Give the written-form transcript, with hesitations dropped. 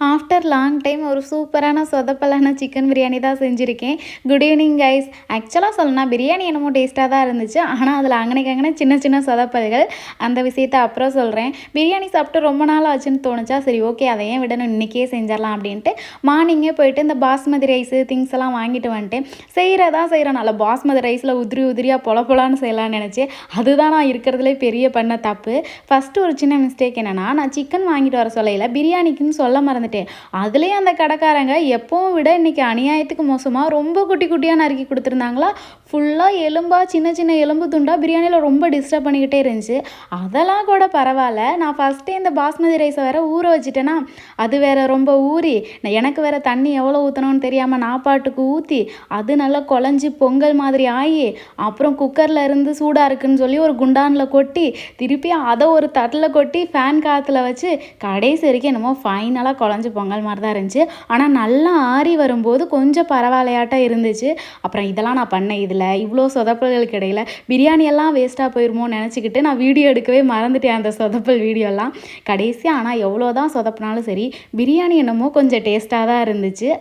After long time ஒரு சூப்பரான சொதப்பலான chicken biryani தான் செஞ்சுருக்கேன். Good evening guys. ஆக்சுவலாக சொல்லணும்னா பிரியாணி என்னமோ டேஸ்ட்டாக தான் இருந்துச்சு. ஆனால் அதில் அங்கனே சின்ன சின்ன சொதப்பல்கள். அந்த விஷயத்த அப்புறம் சொல்கிறேன். பிரியாணி சாப்பிட்டு ரொம்ப நாள் ஆச்சுன்னு தோணுச்சா, சரி ஓகே அதை ஏன் விடணும், இன்றைக்கே செஞ்சிடலாம் அப்படின்ட்டு மார்னிங்கே போயிட்டு இந்த பாஸ்மதி ரைஸு திங்ஸ் எல்லாம் வாங்கிட்டு வந்துட்டேன். செய்கிறேன் நல்லா பாஸ்மதி ரைஸில் உதிரி உதிரியாக பொலன்னு செய்யலாம்னு நினச்சேன். அதுதான் நான் இருக்கிறதுலே பெரிய பண்ண தப்பு. ஃபஸ்ட்டு ஒரு சின்ன மிஸ்டேக் என்னென்னா, நான் சிக்கன் வாங்கிட்டு வர சொல்லையில் பிரியாணிக்குன்னு சொல்ல மறந்துட்டேன். அதுலேயும் அந்த கடைக்காரங்க எப்பவும் விட இன்னைக்கு அநியாயத்துக்கு மோசமாக ரொம்ப குட்டி குட்டியாக நறுக்கி கொடுத்துருந்தாங்களா. ஃபுல்லாக எலும்பா சின்ன சின்ன எலும்பு துண்டா பிரியாணியில் ரொம்ப டிஸ்டர்ப் பண்ணிக்கிட்டே இருந்துச்சு. அதெல்லாம் கூட பரவாயில்ல. நான் ஃபஸ்ட்டே இந்த பாஸ்மதி ரைஸை வேற ஊற வச்சுட்டேன்னா, அது வேற ரொம்ப ஊறி எனக்கு வேற தண்ணி எவ்வளோ ஊற்றணும்னு தெரியாமல் நான் பாட்டுக்கு ஊற்றி அது நல்லா குழஞ்சி பொங்கல் மாதிரி ஆகி, அப்புறம் குக்கரில் இருந்து சூடாக இருக்குன்னு சொல்லி ஒரு குண்டானில் கொட்டி திருப்பி அதை ஒரு தட்டில் கொட்டி ஃபேன் காற்றுல வச்சு கடைசி வரைக்கும் என்னமோ ஃபைனலாக குழஞ்சி பொங்கல் மாதிரி தான் இருந்துச்சு. ஆனால் நல்லா ஆறி வரும்போது கொஞ்சம் பரவாயில்லையாட்டம் இருந்துச்சு. அப்புறம் இதெல்லாம் நான் பண்ணேன். இதில் இவ்வளோ சொதப்பல்களுக்கு இடையில் பிரியாணியெல்லாம் வேஸ்ட்டாக போயிருமோன்னு நினச்சிக்கிட்டு நான் வீடியோ எடுக்கவே மறந்துட்டேன் அந்த சொதப்பல் வீடியோலாம் கடைசியாக. ஆனால் எவ்வளோ தான் சொதப்பினாலும் சரி, பிரியாணி என்னமோ கொஞ்சம் டேஸ்ட்டாக தான் இருந்துச்சு.